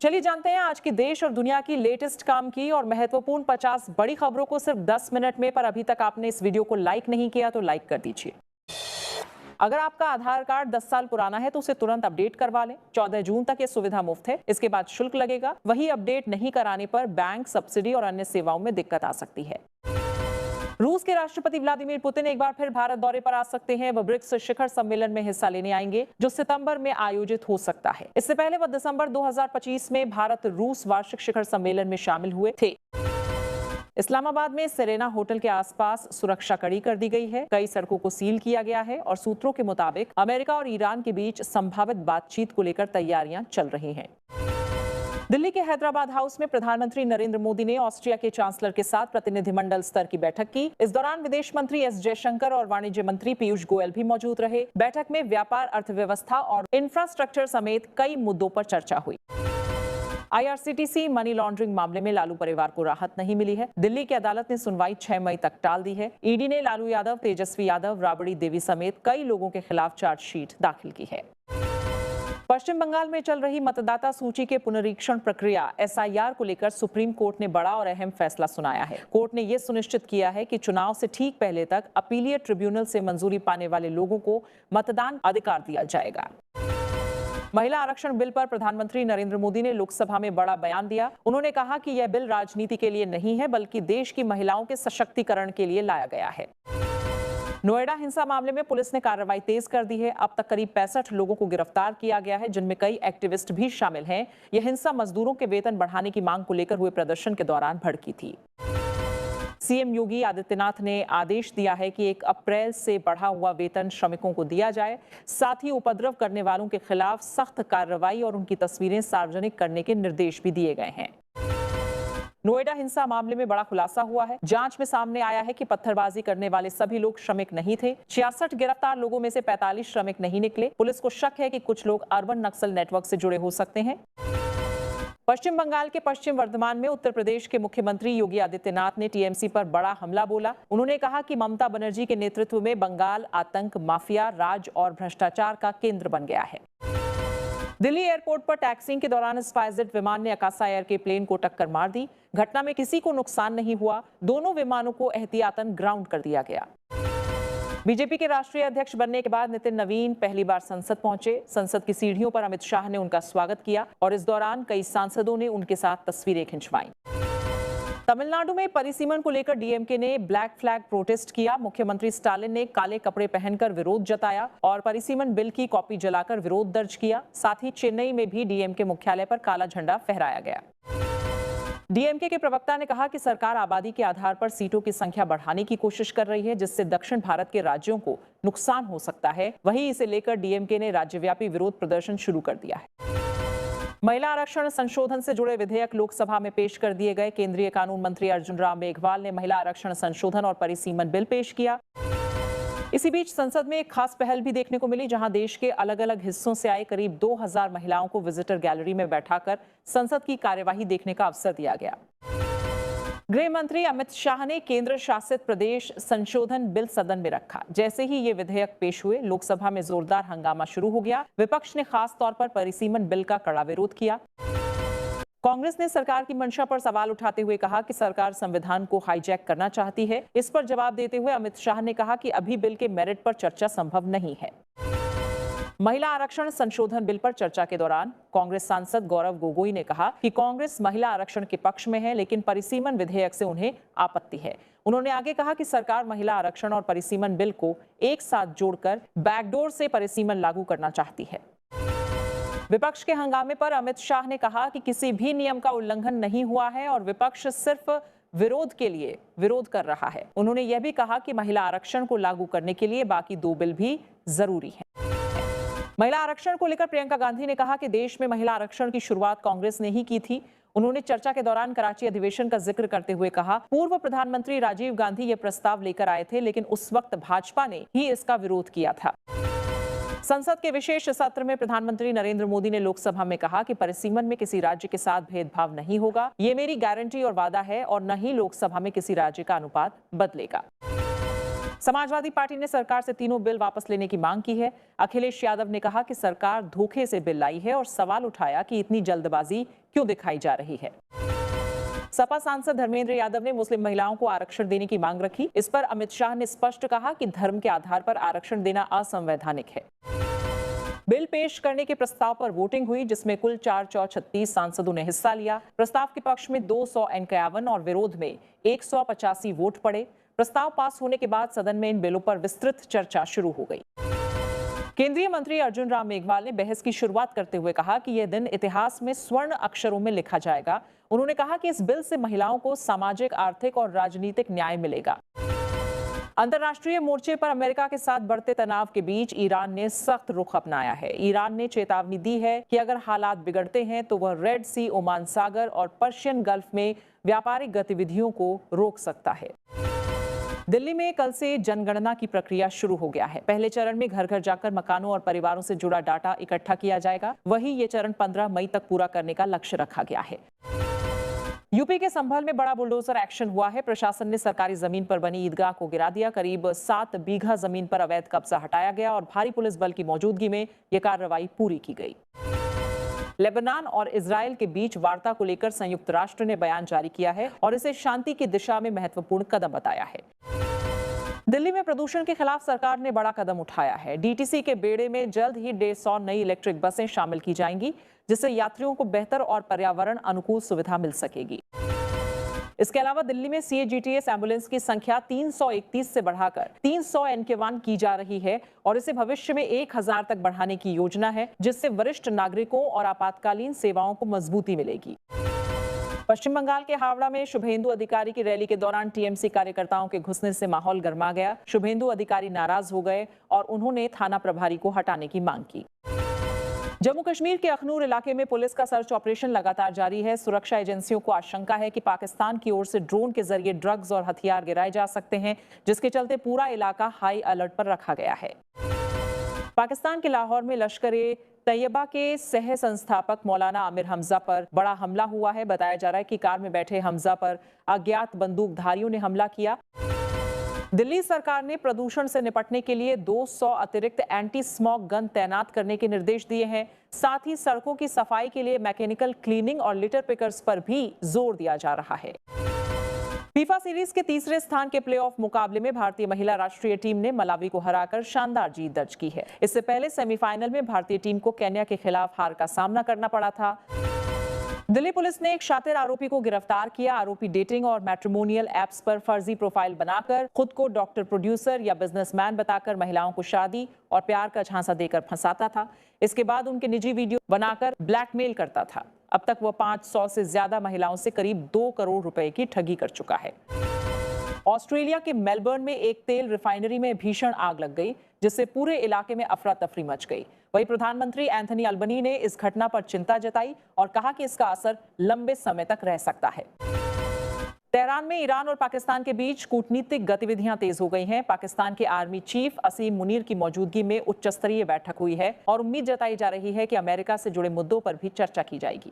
चलिए जानते हैं आज की देश और दुनिया की लेटेस्ट काम की और महत्वपूर्ण 50 बड़ी खबरों को सिर्फ 10 मिनट में। पर अभी तक आपने इस वीडियो को लाइक नहीं किया तो लाइक कर दीजिए। अगर आपका आधार कार्ड 10 साल पुराना है तो उसे तुरंत अपडेट करवा लें। 14 जून तक ये सुविधा मुफ्त है, इसके बाद शुल्क लगेगा। वही अपडेट नहीं कराने पर बैंक, सब्सिडी और अन्य सेवाओं में दिक्कत आ सकती है। रूस के राष्ट्रपति व्लादिमीर पुतिन एक बार फिर भारत दौरे पर आ सकते हैं। वह ब्रिक्स शिखर सम्मेलन में हिस्सा लेने आएंगे, जो सितंबर में आयोजित हो सकता है। इससे पहले वह दिसंबर 2025 में भारत रूस वार्षिक शिखर सम्मेलन में शामिल हुए थे। इस्लामाबाद में सेरेना होटल के आसपास सुरक्षा कड़ी कर दी गई है। कई सड़कों को सील किया गया है और सूत्रों के मुताबिक अमेरिका और ईरान के बीच संभावित बातचीत को लेकर तैयारियां चल रही हैं। दिल्ली के हैदराबाद हाउस में प्रधानमंत्री नरेंद्र मोदी ने ऑस्ट्रिया के चांसलर के साथ प्रतिनिधिमंडल स्तर की बैठक की। इस दौरान विदेश मंत्री एस जयशंकर और वाणिज्य मंत्री पीयूष गोयल भी मौजूद रहे। बैठक में व्यापार, अर्थव्यवस्था और इंफ्रास्ट्रक्चर समेत कई मुद्दों पर चर्चा हुई। आईआरसीटीसी मनी लॉन्ड्रिंग मामले में लालू परिवार को राहत नहीं मिली है। दिल्ली की अदालत ने सुनवाई 6 मई तक टाल दी है। ईडी ने लालू यादव, तेजस्वी यादव, राबड़ी देवी समेत कई लोगों के खिलाफ चार्जशीट दाखिल की है। पश्चिम बंगाल में चल रही मतदाता सूची के पुनरीक्षण प्रक्रिया एसआईआर को लेकर सुप्रीम कोर्ट ने बड़ा और अहम फैसला सुनाया है। कोर्ट ने यह सुनिश्चित किया है कि चुनाव से ठीक पहले तक अपीलीय ट्रिब्यूनल से मंजूरी पाने वाले लोगों को मतदान अधिकार दिया जाएगा। महिला आरक्षण बिल पर प्रधानमंत्री नरेंद्र मोदी ने लोकसभा में बड़ा बयान दिया। उन्होंने कहा कि यह बिल राजनीति के लिए नहीं है, बल्कि देश की महिलाओं के सशक्तिकरण के लिए लाया गया है। नोएडा हिंसा मामले में पुलिस ने कार्रवाई तेज कर दी है। अब तक करीब 65 लोगों को गिरफ्तार किया गया है, जिनमें कई एक्टिविस्ट भी शामिल हैं। यह हिंसा मजदूरों के वेतन बढ़ाने की मांग को लेकर हुए प्रदर्शन के दौरान भड़की थी। सीएम योगी आदित्यनाथ ने आदेश दिया है कि 1 अप्रैल से बढ़ा हुआ वेतन श्रमिकों को दिया जाए। साथ ही उपद्रव करने वालों के खिलाफ सख्त कार्रवाई और उनकी तस्वीरें सार्वजनिक करने के निर्देश भी दिए गए हैं। नोएडा हिंसा मामले में बड़ा खुलासा हुआ है। जांच में सामने आया है कि पत्थरबाजी करने वाले सभी लोग श्रमिक नहीं थे। 66 गिरफ्तार लोगों में से 45 श्रमिक नहीं निकले। पुलिस को शक है कि कुछ लोग अर्बन नक्सल नेटवर्क से जुड़े हो सकते हैं। पश्चिम बंगाल के पश्चिम वर्धमान में उत्तर प्रदेश के मुख्यमंत्री योगी आदित्यनाथ ने टीएमसी पर बड़ा हमला बोला। उन्होंने कहा कि ममता बनर्जी के नेतृत्व में बंगाल आतंक, माफिया राज और भ्रष्टाचार का केंद्र बन गया है। दिल्ली एयरपोर्ट पर टैक्सिंग के दौरान स्पाइसजेट विमान ने अकासा एयर के प्लेन को टक्कर मार दी। घटना में किसी को नुकसान नहीं हुआ। दोनों विमानों को एहतियातन ग्राउंड कर दिया गया। बीजेपी के राष्ट्रीय अध्यक्ष बनने के बाद नितिन नवीन पहली बार संसद पहुंचे। संसद की सीढ़ियों पर अमित शाह ने उनका स्वागत किया और इस दौरान कई सांसदों ने उनके साथ तस्वीरें खिंचवाई। तमिलनाडु में परिसीमन को लेकर डीएमके ने ब्लैक फ्लैग प्रोटेस्ट किया। मुख्यमंत्री स्टालिन ने काले कपड़े पहनकर विरोध जताया और परिसीमन बिल की कॉपी जलाकर विरोध दर्ज किया। साथ ही चेन्नई में भी डीएमके मुख्यालय पर काला झंडा फहराया गया। डीएमके के प्रवक्ता ने कहा कि सरकार आबादी के आधार पर सीटों की संख्या बढ़ाने की कोशिश कर रही है, जिससे दक्षिण भारत के राज्यों को नुकसान हो सकता है। वहीं इसे लेकर डीएमके ने राज्यव्यापी विरोध प्रदर्शन शुरू कर दिया है। महिला आरक्षण संशोधन से जुड़े विधेयक लोकसभा में पेश कर दिए गए। केंद्रीय कानून मंत्री अर्जुन राम मेघवाल ने महिला आरक्षण संशोधन और परिसीमन बिल पेश किया। इसी बीच संसद में एक खास पहल भी देखने को मिली, जहां देश के अलग अलग हिस्सों से आए करीब 2000 महिलाओं को विजिटर गैलरी में बैठाकर संसद की कार्यवाही देखने का अवसर दिया गया। गृह मंत्री अमित शाह ने केंद्र शासित प्रदेश संशोधन बिल सदन में रखा। जैसे ही ये विधेयक पेश हुए, लोकसभा में जोरदार हंगामा शुरू हो गया। विपक्ष ने खास तौर पर परिसीमन बिल का कड़ा विरोध किया। कांग्रेस ने सरकार की मंशा पर सवाल उठाते हुए कहा कि सरकार संविधान को हाईजैक करना चाहती है। इस पर जवाब देते हुए अमित शाह ने कहा कि अभी बिल के मेरिट पर चर्चा संभव नहीं है। महिला आरक्षण संशोधन बिल पर चर्चा के दौरान कांग्रेस सांसद गौरव गोगोई ने कहा कि कांग्रेस महिला आरक्षण के पक्ष में है, लेकिन परिसीमन विधेयक से उन्हें आपत्ति है। उन्होंने आगे कहा कि सरकार महिला आरक्षण और परिसीमन बिल को एक साथ जोड़कर बैकडोर से परिसीमन लागू करना चाहती है। विपक्ष के हंगामे पर अमित शाह ने कहा कि किसी भी नियम का उल्लंघन नहीं हुआ है और विपक्ष सिर्फ विरोध के लिए विरोध कर रहा है। उन्होंने यह भी कहा कि महिला आरक्षण को लागू करने के लिए बाकी 2 बिल भी जरूरी हैं। महिला आरक्षण को लेकर प्रियंका गांधी ने कहा कि देश में महिला आरक्षण की शुरुआत कांग्रेस ने ही की थी। उन्होंने चर्चा के दौरान कराची अधिवेशन का जिक्र करते हुए कहा, पूर्व प्रधानमंत्री राजीव गांधी ये प्रस्ताव लेकर आए थे, लेकिन उस वक्त भाजपा ने ही इसका विरोध किया था। संसद के विशेष सत्र में प्रधानमंत्री नरेंद्र मोदी ने लोकसभा में कहा कि परिसीमन में किसी राज्य के साथ भेदभाव नहीं होगा। ये मेरी गारंटी और वादा है और न ही लोकसभा में किसी राज्य का अनुपात बदलेगा। समाजवादी पार्टी ने सरकार से तीनों बिल वापस लेने की मांग की है। अखिलेश यादव ने कहा कि सरकार धोखे से बिल लाई है और सवाल उठाया कि इतनी जल्दबाजी क्यों दिखाई जा रही है। सपा सांसद धर्मेंद्र यादव ने मुस्लिम महिलाओं को आरक्षण देने की मांग रखी। इस पर अमित शाह ने स्पष्ट कहा कि धर्म के आधार पर आरक्षण देना असंवैधानिक है। बिल पेश करने के प्रस्ताव पर वोटिंग हुई, जिसमें कुल 436 सांसदों ने हिस्सा लिया। प्रस्ताव के पक्ष में 251 और विरोध में 185 वोट पड़े। प्रस्ताव पास होने के बाद सदन में इन बिलों पर विस्तृत चर्चा शुरू हो गई। केंद्रीय मंत्री अर्जुन राम मेघवाल ने बहस की शुरुआत करते हुए कहा कि यह दिन इतिहास में स्वर्ण अक्षरों में लिखा जाएगा। उन्होंने कहा कि इस बिल से महिलाओं को सामाजिक, आर्थिक और राजनीतिक न्याय मिलेगा। अंतर्राष्ट्रीय मोर्चे पर अमेरिका के साथ बढ़ते तनाव के बीच ईरान ने सख्त रुख अपनाया है। ईरान ने चेतावनी दी है कि अगर हालात बिगड़ते हैं तो वह रेड सी, ओमान सागर और पर्शियन गल्फ में व्यापारिक गतिविधियों को रोक सकता है। दिल्ली में कल से जनगणना की प्रक्रिया शुरू हो गया है। पहले चरण में घर घर जाकर मकानों और परिवारों से जुड़ा डाटा इकट्ठा किया जाएगा। वहीं ये चरण 15 मई तक पूरा करने का लक्ष्य रखा गया है। यूपी के संभल में बड़ा बुलडोजर एक्शन हुआ है। प्रशासन ने सरकारी जमीन पर बनी ईदगाह को गिरा दिया। करीब 7 बीघा जमीन पर अवैध कब्जा हटाया गया और भारी पुलिस बल की मौजूदगी में यह कार्रवाई पूरी की गई। लेबनान और इजराइल के बीच वार्ता को लेकर संयुक्त राष्ट्र ने बयान जारी किया है और इसे शांति की दिशा में महत्वपूर्ण कदम बताया है। दिल्ली में प्रदूषण के खिलाफ सरकार ने बड़ा कदम उठाया है। डीटीसी के बेड़े में जल्द ही 150 नई इलेक्ट्रिक बसें शामिल की जाएंगी, जिससे यात्रियों को बेहतर और पर्यावरण अनुकूल सुविधा मिल सकेगी। इसके अलावा दिल्ली में CAGTS एम्बुलेंस की संख्या 331 से बढ़ाकर 300 NK1 की जा रही है और इसे भविष्य में 1000 तक बढ़ाने की योजना है, जिससे वरिष्ठ नागरिकों और आपातकालीन सेवाओं को मजबूती मिलेगी। पश्चिम बंगाल के हावड़ा में शुभेंदु अधिकारी की रैली के दौरान TMC कार्यकर्ताओं के घुसने से माहौल गर्मा गया। शुभेंदु अधिकारी नाराज हो गए और उन्होंने थाना प्रभारी को हटाने की मांग की। जम्मू कश्मीर के अखनूर इलाके में पुलिस का सर्च ऑपरेशन लगातार जारी है। सुरक्षा एजेंसियों को आशंका है कि पाकिस्तान की ओर से ड्रोन के जरिए ड्रग्स और हथियार गिराए जा सकते हैं, जिसके चलते पूरा इलाका हाई अलर्ट पर रखा गया है। पाकिस्तान के लाहौर में लश्कर-ए-तैयबा के सह संस्थापक मौलाना आमिर हमजा पर बड़ा हमला हुआ है। बताया जा रहा है कि कार में बैठे हमजा पर अज्ञात बंदूकधारियों ने हमला किया। दिल्ली सरकार ने प्रदूषण से निपटने के लिए 200 अतिरिक्त एंटी स्मॉग गन तैनात करने के निर्देश दिए हैं। साथ ही सड़कों की सफाई के लिए मैकेनिकल क्लीनिंग और लिटर पिकर्स पर भी जोर दिया जा रहा है। फीफा सीरीज के तीसरे स्थान के प्लेऑफ मुकाबले में भारतीय महिला राष्ट्रीय टीम ने मलावी को हराकर शानदार जीत दर्ज की है। इससे पहले सेमीफाइनल में भारतीय टीम को केन्या के खिलाफ हार का सामना करना पड़ा था। दिल्ली पुलिस ने एक शातिर आरोपी को गिरफ्तार किया। आरोपी डेटिंग और मैट्रिमोनियल एप्स पर फर्जी प्रोफाइल बनाकर खुद को डॉक्टर, प्रोड्यूसर या बिजनेसमैन बताकर महिलाओं को शादी और प्यार का झांसा देकर फंसाता था। इसके बाद उनके निजी वीडियो बनाकर ब्लैकमेल करता था। अब तक वह 500 से ज्यादा महिलाओं से करीब 2 करोड़ रुपए की ठगी कर चुका है। ऑस्ट्रेलिया के मेलबर्न में एक तेल रिफाइनरी में भीषण आग लग गई, जिससे पूरे इलाके में अफरा तफरी मच गई। वहीं प्रधानमंत्री एंथनी अल्बनी ने इस घटना पर चिंता जताई और कहा कि इसका असर लंबे समय तक रह सकता है। तेहरान में ईरान और पाकिस्तान के बीच कूटनीतिक गतिविधियां तेज हो गई हैं। पाकिस्तान के आर्मी चीफ असीम मुनीर की मौजूदगी में उच्च स्तरीय बैठक हुई है और उम्मीद जताई जा रही है कि अमेरिका से जुड़े मुद्दों पर भी चर्चा की जाएगी।